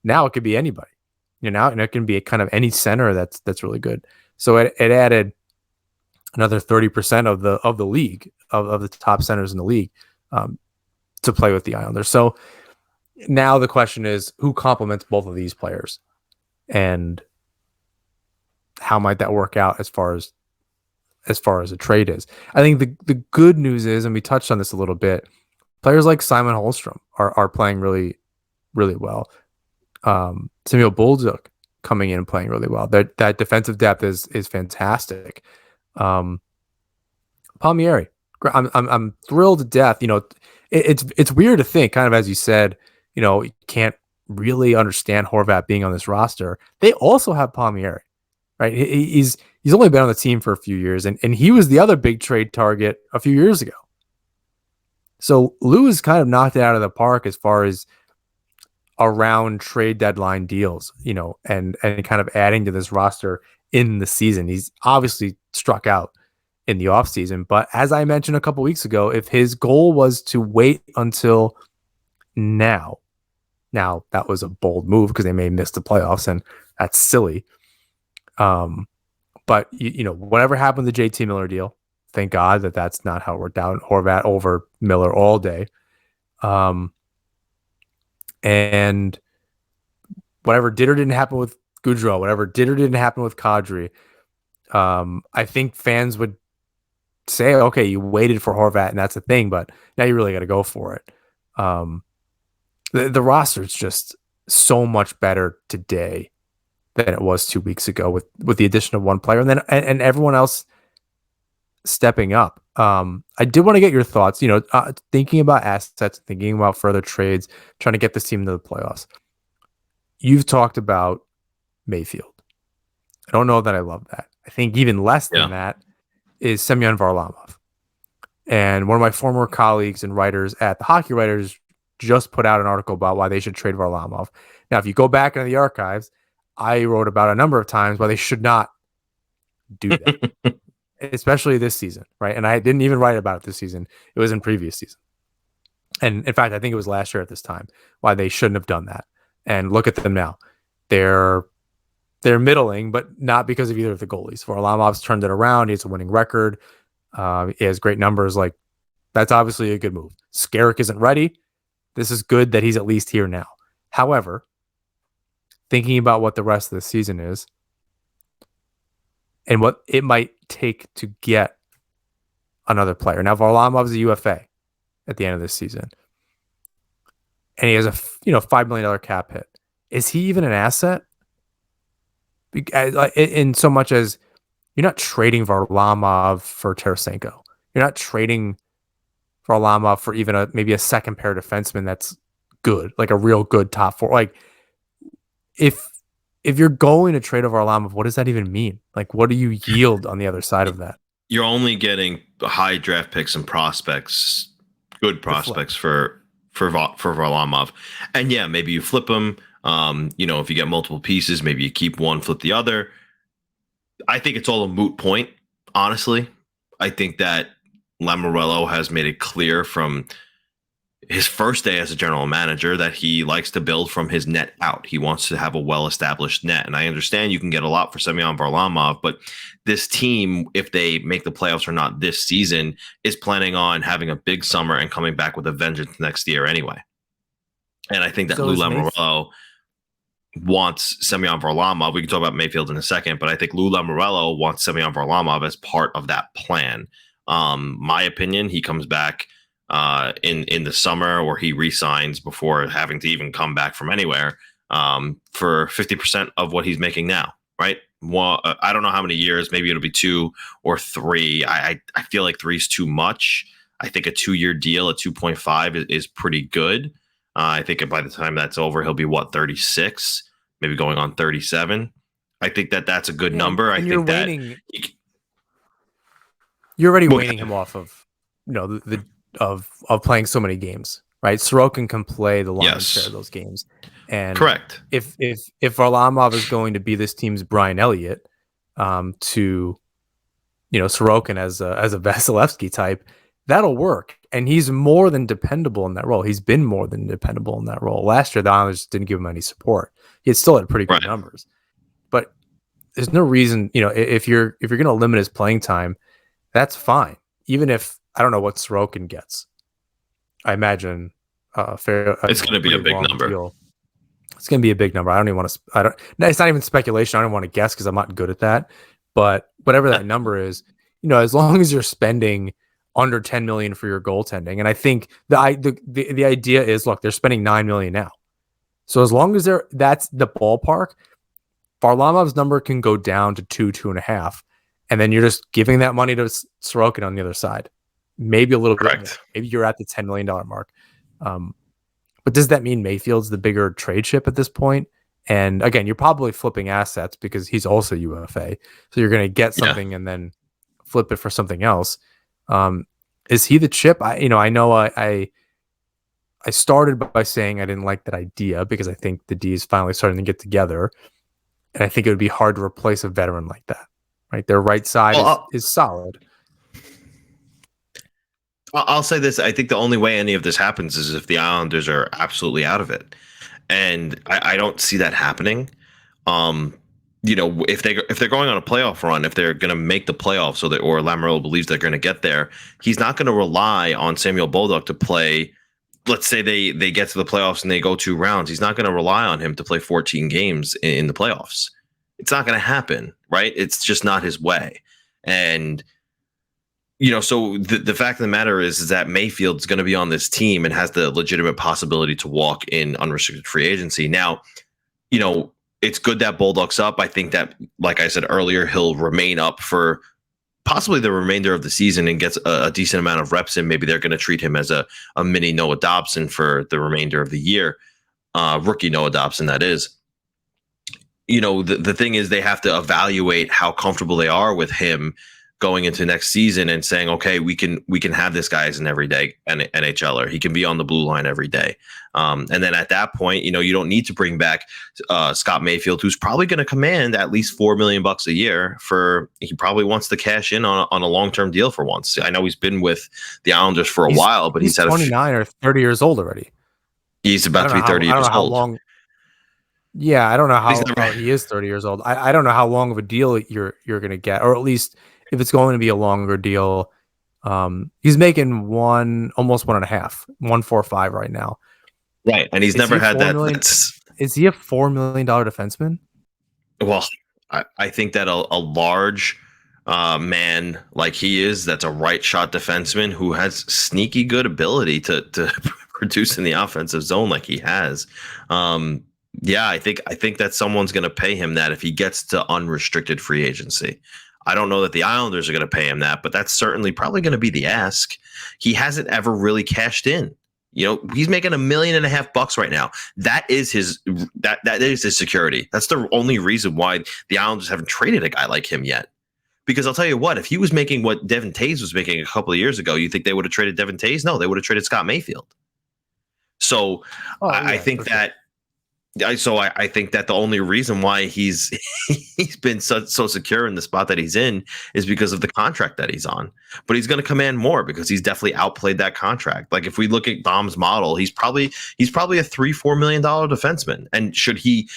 Now it could be anybody, and it can be kind of any center that's really good. So it added another 30% of the league of the top centers in the league to play with the Islanders. So now the question is, who complements both of these players, and how might that work out as far as a trade is? I think the good news is, and we touched on this a little bit, players like Simon Holmstrom are playing really, really well. Samuel Bolduc coming in and playing really well. That defensive depth is fantastic. Palmieri, I'm thrilled to death. It's weird to think, kind of as you said, you can't really understand Horvat being on this roster. They also have Palmieri. right? He's only been on the team for a few years, and he was the other big trade target a few years ago. So Lou has kind of knocked it out of the park as far as around trade deadline deals, and kind of adding to this roster in the season. He's obviously struck out in the offseason, but as I mentioned a couple weeks ago, if his goal was to wait until now that was a bold move because they may miss the playoffs, and that's silly. But whatever happened to the JT Miller deal, thank God that's not how it worked out. Horvat over Miller all day. And whatever did or didn't happen with Goudreau, whatever did or didn't happen with Kadri, I think fans would say, okay, you waited for Horvat and that's the thing, but now you really got to go for it. The roster is just so much better today than it was 2 weeks ago with the addition of one player and everyone else stepping up. I did want to get your thoughts, thinking about assets, thinking about further trades, trying to get this team into the playoffs. You've talked about Mayfield. I don't know that I love that. I think even less than that is Semyon Varlamov. And one of my former colleagues and writers at the Hockey Writers just put out an article about why they should trade Varlamov. Now, if you go back into the archives, I wrote about a number of times why they should not do that, especially this season, right? And I didn't even write about it this season. It was in previous season. And in fact, I think it was last year at this time why they shouldn't have done that. And look at them now. They're middling, but not because of either of the goalies. Varlamov's turned it around. He has a winning record. He has great numbers. Like, that's obviously a good move. Skarek isn't ready. This is good that he's at least here now. However, thinking about what the rest of the season is and what it might take to get another player. Now, Varlamov's a UFA at the end of this season. And he has a $5 million cap hit. Is he even an asset? In so much as you're not trading Varlamov for Tarasenko. You're not trading Varlamov for even maybe a second pair defenseman that's good, like a real good top four. Like, if you're going to trade a Varlamov, what does that even mean? Like, what do you yield on the other side of that? You're only getting high draft picks and prospects, good prospects for Varlamov. And yeah, maybe you flip them. If you get multiple pieces, maybe you keep one, flip the other. I think it's all a moot point, honestly. I think that Lamoriello has made it clear from his first day as a general manager that he likes to build from his net out. He wants to have a well-established net. And I understand you can get a lot for Semyon Varlamov, but this team, if they make the playoffs or not this season, is planning on having a big summer and coming back with a vengeance next year anyway. And I think that Lou Lamoriello wants Semyon Varlamov. We can talk about Mayfield in a second, but I think Lou Lamoriello wants Semyon Varlamov as part of that plan. My opinion, he comes back in the summer, or he re-signs before having to even come back from anywhere for 50% of what he's making now, right? Well, I don't know how many years. Maybe it'll be 2 or 3. I feel like 3 is too much. I think a 2-year deal at 2.5 is pretty good. I think by the time that's over, he'll be 36, maybe going on 37. I think that's a good number. I think that you're already waning him off of of playing so many games, right? Sorokin can play the lion's share of those games. And correct. If Varlamov is going to be this team's Brian Elliott, to Sorokin as a Vasilevsky type, that'll work. And he's more than dependable in that role. He's been more than dependable in that role. Last year, the Islanders didn't give him any support. He still had pretty good numbers. But there's no reason, if you're going to limit his playing time, that's fine. Even if I don't know what Sorokin gets, I imagine it's going to be a big number. Deal. It's going to be a big number. I don't even want to. It's not even speculation. I don't want to guess because I'm not good at that. But whatever that number is, as long as you're spending under $10 million for your goaltending, and I think the idea is, look, they're spending $9 million now. So as long as that's the ballpark, Varlamov's number can go down to 2.5, and then you're just giving that money to Sorokin on the other side. Maybe a little bit more. Maybe you're at the $10 million mark. But does that mean Mayfield's the bigger trade chip at this point? And again, you're probably flipping assets because he's also UFA. So you're going to get something and then flip it for something else. Is he the chip? I know I started by saying I didn't like that idea because I think the D is finally starting to get together. And I think it would be hard to replace a veteran like that, right? Their right side is solid. I'll say this. I think the only way any of this happens is if the Islanders are absolutely out of it. And I don't see that happening. If they're going on a playoff run, if they're going to make the playoffs, or Lamoriello believes they're going to get there, he's not going to rely on Samuel Bolduc to play. Let's say they get to the playoffs and they go 2 rounds. He's not going to rely on him to play 14 games in the playoffs. It's not going to happen, right? It's just not his way. And so the fact of the matter is that Mayfield's going to be on this team and has the legitimate possibility to walk in unrestricted free agency. Now, it's good that Bolduc's up. I think that, like I said earlier, he'll remain up for possibly the remainder of the season and gets a decent amount of reps in. Maybe they're going to treat him as a mini Noah Dobson for the remainder of the year. Rookie Noah Dobson, that is. The thing is they have to evaluate how comfortable they are with him going into next season and saying, okay, we can have this guy as an everyday NHLer. He can be on the blue line every day. And then at that point, you don't need to bring back Scott Mayfield, who's probably going to command at least $4 million a year. He probably wants to cash in on a long-term deal for once. I know he's been with the Islanders for a while, but he's had 29 or 30 years old already. He's about to be 30 years old. Yeah, I don't know how he is 30 years old. I don't know how long of a deal you're going to get, or at least if it's going to be a longer deal. He's making almost 1.5 right now. Right, and he's never had that. Is he a $4 million defenseman? Well, I think that a large man like he is, that's a right shot defenseman who has sneaky good ability to produce in the offensive zone like he has. I think that someone's going to pay him that if he gets to unrestricted free agency. I don't know that the Islanders are going to pay him that, but that's certainly probably going to be the ask. He hasn't ever really cashed in. He's making $1.5 million right now. That is his security. That's the only reason why the Islanders haven't traded a guy like him yet. Because I'll tell you what, if he was making what Devin Taves was making a couple of years ago, you think they would have traded Devin Taves? No, they would have traded Scott Mayfield. So I think that. I think that the only reason why he's been so secure in the spot that he's in is because of the contract that he's on. But he's going to command more because he's definitely outplayed that contract. Like if we look at Dom's model, he's probably a $3-4 million defenseman. And should he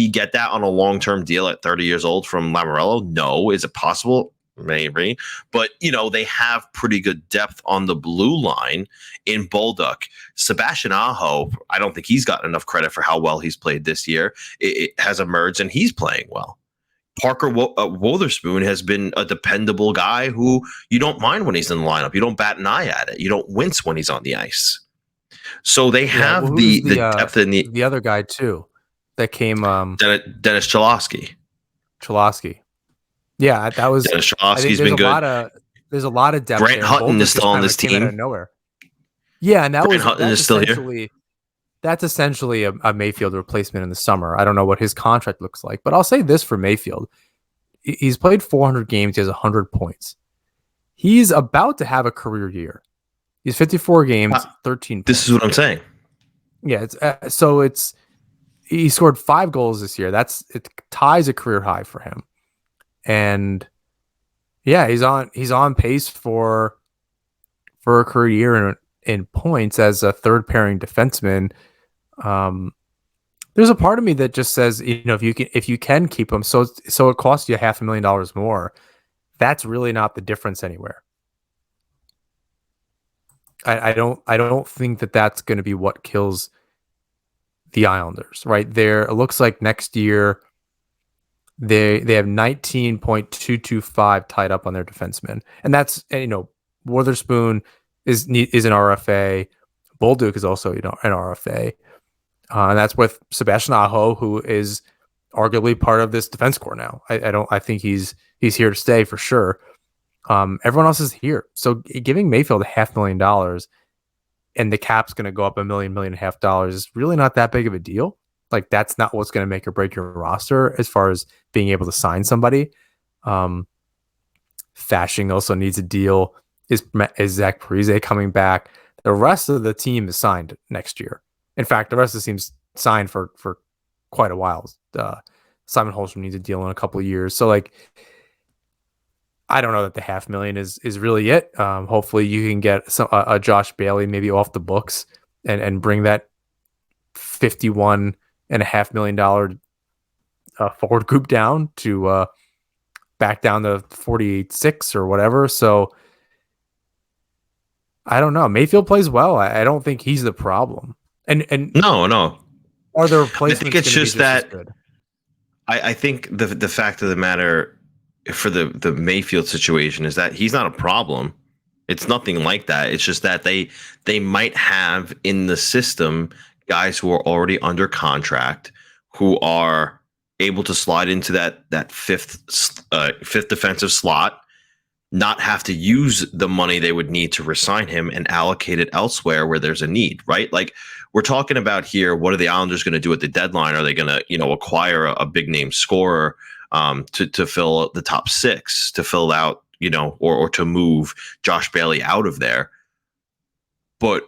get that on a long-term deal at 30 years old from Lamoriello? No. Is it possible? Maybe, but they have pretty good depth on the blue line in Bolduc. Sebastian Aho, I don't think he's gotten enough credit for how well he's played this year. It has emerged, and he's playing well. Parker Wotherspoon has been a dependable guy who you don't mind when he's in the lineup. You don't bat an eye at it. You don't wince when he's on the ice. So they have the depth in the other guy too that came. Dennis Cholowski. Yeah, that was. Dennis Cholowski's been good. There's a lot of depth. Grant Hutton is still on this team. Out of nowhere. Yeah, and Grant Hutton is still here. That's essentially a Mayfield replacement in the summer. I don't know what his contract looks like, but I'll say this for Mayfield: he's played 400 games. He has 100 points. He's about to have a career year. He's 54 games, 13 points. This is what I'm saying. Yeah, he scored 5 goals this year. It ties a career high for him. And yeah, he's on pace for a career year in points as a third pairing defenseman. There's a part of me that just says, if you can keep him, so it costs you $500,000 more. That's really not the difference anywhere. I don't think that that's going to be what kills the Islanders right there. It looks like next year they have 19.225 tied up on their defensemen, and that's Wotherspoon is an RFA. Bolduc is also an RFA, and that's with Sebastian Aho, who is arguably part of this defense core now. I think he's here to stay for sure. Everyone else is here, so giving Mayfield $500,000 and the cap's going to go up $1.5 million is really not that big of a deal. Like that's not what's going to make or break your roster as far as being able to sign somebody. Fashing also needs a deal. Is Zach Parise coming back? The rest of the team is signed next year. In fact, the rest of the team's signed for quite a while. Simon Holmstrom needs a deal in a couple of years. So like, I don't know that the $500,000 is really it. Hopefully you can get a Josh Bailey maybe off the books and bring that $51.5 million forward group down to back down to 48.6 or whatever. So I don't know. Mayfield plays well. I don't think he's the problem. And no. Are the replacements? I think it's just that good? I think the fact of the matter for the Mayfield situation is that he's not a problem. It's nothing like that. It's just that they might have in the system guys who are already under contract who are able to slide into that fifth defensive slot, not have to use the money they would need to resign him and allocate it elsewhere where there's a need, right? Like we're talking about here, what are the Islanders going to do at the deadline? Are they going to, acquire a big name scorer to fill the top six, to fill out, or to move Josh Bailey out of there? But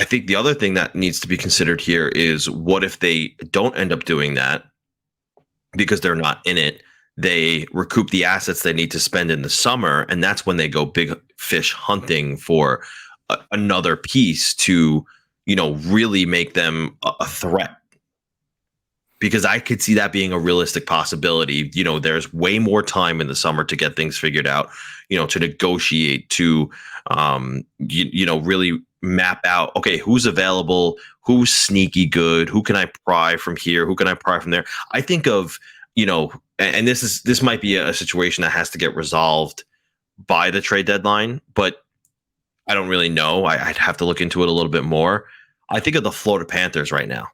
I think the other thing that needs to be considered here is what if they don't end up doing that because they're not in it? They recoup the assets they need to spend in the summer, and that's when they go big fish hunting for another piece to, really make them a threat. Because I could see that being a realistic possibility. There's way more time in the summer to get things figured out, to negotiate, to, really map out, okay, who's available, who's sneaky good, who can I pry from here, who can I pry from there. I think of, and this might be a situation that has to get resolved by the trade deadline, but I don't really know. I'd have to look into it a little bit more. I think of the Florida Panthers right now.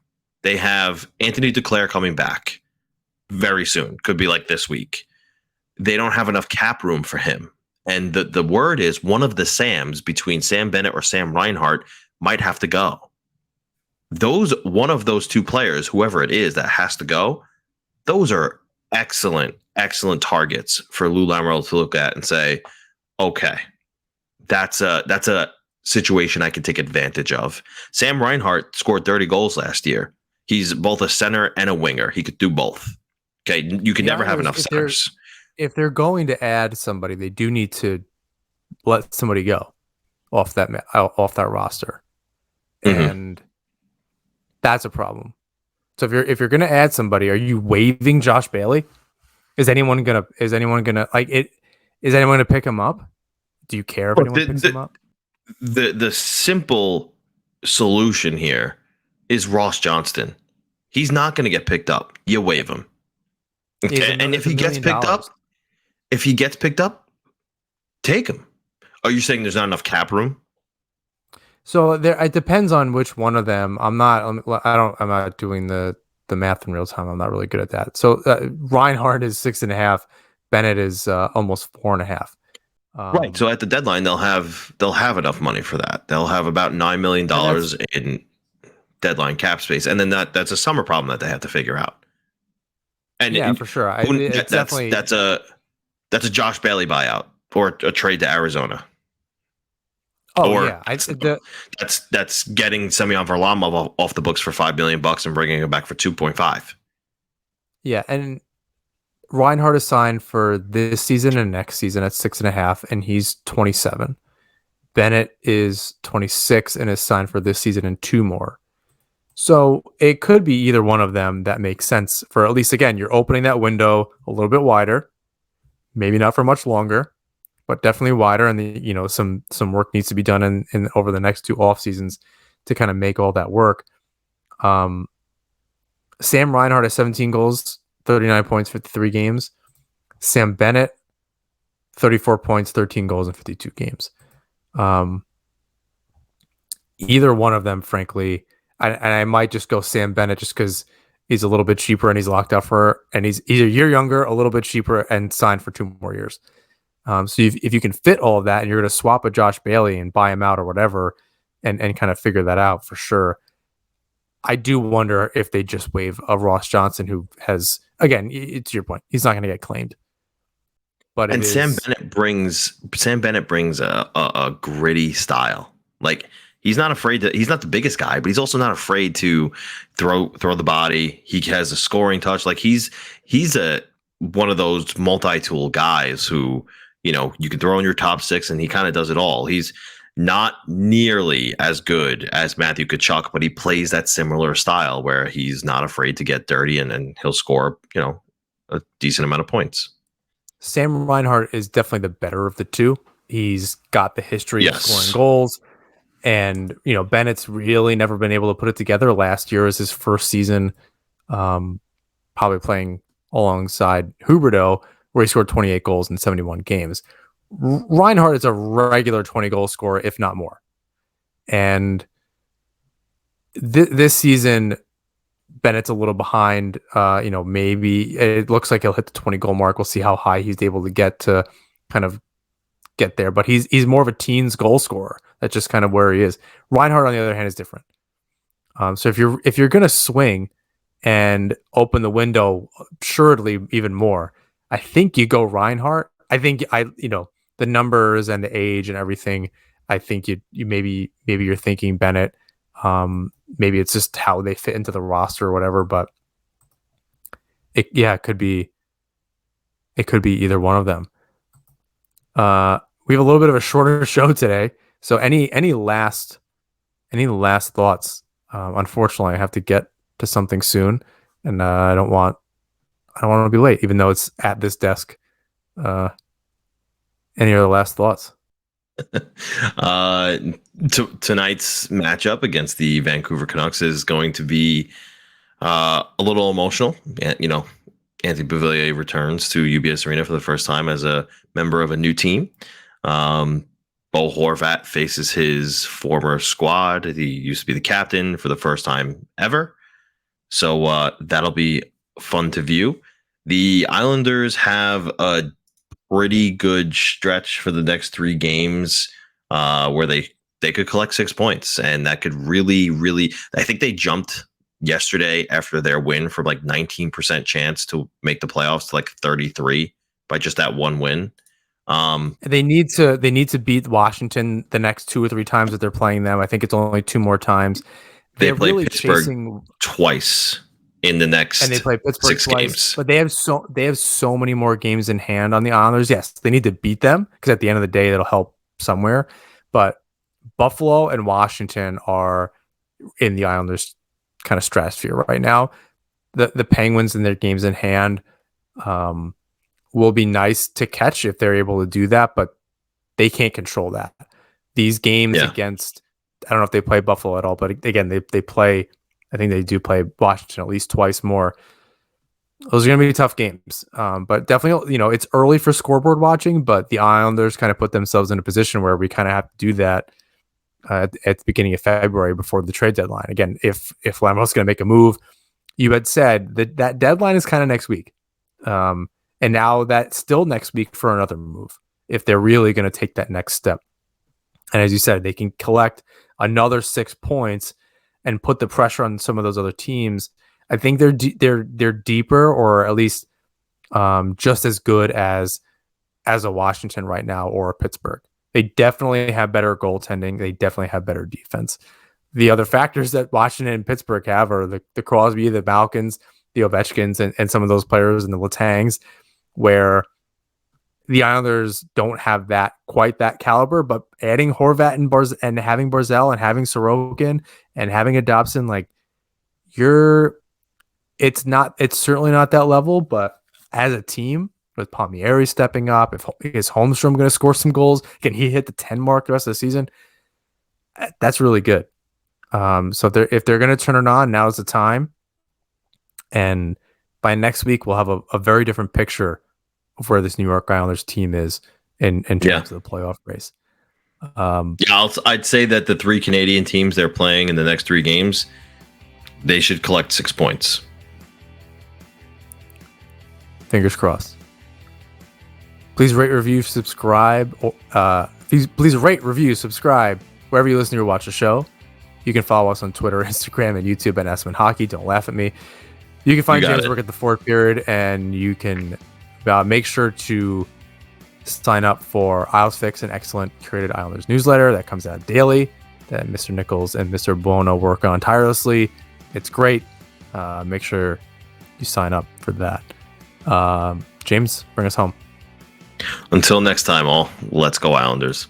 They have Anthony Duclair coming back very soon. Could be like this week. They don't have enough cap room for him. And the word is one of the Sams, between Sam Bennett or Sam Reinhart, might have to go. One of those two players, whoever it is that has to go, those are excellent targets for Lou Lamoriello to look at and say, okay, that's a situation I can take advantage of. Sam Reinhart scored 30 goals last year. He's both a center and a winger. He could do both. Okay, you can never have enough centers. If they're going to add somebody, they do need to let somebody go off that roster, and that's a problem. So if you're going to add somebody, are you waiving Josh Bailey? Is anyone gonna like it? Is anyone going to pick him up? Do you care if anyone picks him up? The simple solution here is Ross Johnston. He's not going to get picked up. You waive him. Okay, and if he gets picked up, take him. Are you saying there's not enough cap room? So it depends on which one of them. I'm not doing the math in real time. I'm not really good at that. So Reinhardt is 6.5. Bennett is almost 4.5. Right. So at the deadline, they'll have enough money for that. They'll have about $9 million in deadline cap space, and then that's a summer problem that they have to figure out. And yeah, for sure. That's a Josh Bailey buyout or a trade to Arizona. Oh or yeah, that's getting Semyon Varlamov off the books for $5 million and bringing him back for 2.5. Yeah, and Reinhardt is signed for this season and next season at 6.5, and he's 27. Bennett is 26 and is signed for this season and 2 more. So it could be either one of them that makes sense for, at least, again, you're opening that window a little bit wider, maybe not for much longer, but definitely wider. And some work needs to be done in over the next 2 off seasons to kind of make all that work. Sam Reinhart has 17 goals, 39 points, 53 games. Sam Bennett, 34 points, 13 goals in 52 games. Either one of them, frankly, I might just go Sam Bennett just because he's a little bit cheaper and he's locked out and he's a year younger, a little bit cheaper, and signed for 2 more years. So if you can fit all of that and you're going to swap a Josh Bailey and buy him out or whatever and kind of figure that out for sure. I do wonder if they just waive a Ross Johnson who has, again, it's your point. He's not going to get claimed. But and Sam Bennett brings a gritty style. Like he's not afraid to. He's not the biggest guy, but he's also not afraid to throw the body. He has a scoring touch. Like he's a one of those multi-tool guys who you can throw in your top six, and he kind of does it all. He's not nearly as good as Matthew Tkachuk, but he plays that similar style where he's not afraid to get dirty and he'll score a decent amount of points. Sam Reinhart is definitely the better of the two. He's got the history of scoring goals. And, Bennett's really never been able to put it together. Last year was his first season, probably playing alongside Huberdeau, where he scored 28 goals in 71 games. Reinhart is a regular 20-goal scorer, if not more. And this season, Bennett's a little behind. Maybe it looks like he'll hit the 20-goal mark. We'll see how high he's able to get to kind of get there. But he's more of a teens goal scorer. That's just kind of where he is. Reinhart, on the other hand, is different. So if you're going to swing and open the window, assuredly even more, I think you go Reinhart. I think the numbers and the age and everything. I think you maybe you're thinking Bennett. Maybe it's just how they fit into the roster or whatever, but it could be either one of them. We have a little bit of a shorter show today, so any last thoughts? Unfortunately, I have to get to something soon, and I don't want to be late, even though it's at this desk. Any other last thoughts? Tonight's matchup against the Vancouver Canucks is going to be a little emotional. Anthony Beauvillier returns to UBS Arena for the first time as a member of a new team. Bo Horvat faces his former squad. He used to be the captain for the first time ever. So that'll be fun to view. The Islanders have a pretty good stretch for the next 3 games where they could collect 6 points, and that could really, I think they jumped yesterday after their win from like 19% chance to make the playoffs to like 33 by just that one win. They need to beat Washington the next 2 or 3 times that they're playing them. I think it's only 2 more times. They play really Pittsburgh twice in the next, and they play Pittsburgh 6 twice, games. But they have so many more games in hand on the Islanders. Yes, they need to beat them because at the end of the day, that'll help somewhere. But Buffalo and Washington are in the Islanders' kind of stratosphere right now. The Penguins and their games in hand will be nice to catch if they're able to do that, but they can't control that. These games against, I don't know if they play Buffalo at all, but again, they play, I think they do play Washington at least twice more. Those are going to be tough games. But definitely, it's early for scoreboard watching, but the Islanders kind of put themselves in a position where we kind of have to do that at the beginning of February before the trade deadline. Again, if Lamo's going to make a move, you had said that deadline is kind of next week. And now that's still next week for another move if they're really going to take that next step. And as you said, they can collect another 6 points and put the pressure on some of those other teams. I think they're deeper, or at least just as good as a Washington right now or a Pittsburgh. They definitely have better goaltending. They definitely have better defense. The other factors that Washington and Pittsburgh have are the Crosby, the Malkins, the Ovechkins, and some of those players and the Letangs, where the Islanders don't have quite that caliber. But adding Horvat and having Barzal and having Sorokin and having a Dobson, it's certainly not that level, but as a team with Palmieri stepping up, is Holmstrom going to score some goals? Can he hit the 10 mark the rest of the season? That's really good. So if they're going to turn it on, now's the time. And by next week, we'll have a very different picture of where this New York Islanders team is in terms of the playoff race. I'd say that the 3 Canadian teams they're playing in the next 3 games, they should collect 6 points. Fingers crossed. Please rate, review, subscribe. Please rate, review, subscribe wherever you listen or watch the show. You can follow us on Twitter, Instagram, and YouTube at Esman Hockey. Don't laugh at me. You can find James' work at the Fourth Period, and you can make sure to sign up for Isles Fix, an excellent curated Islanders newsletter that comes out daily that Mr. Nichols and Mr. Buono work on tirelessly. It's great. Make sure you sign up for that. James, bring us home. Until next time, all. Let's go Islanders.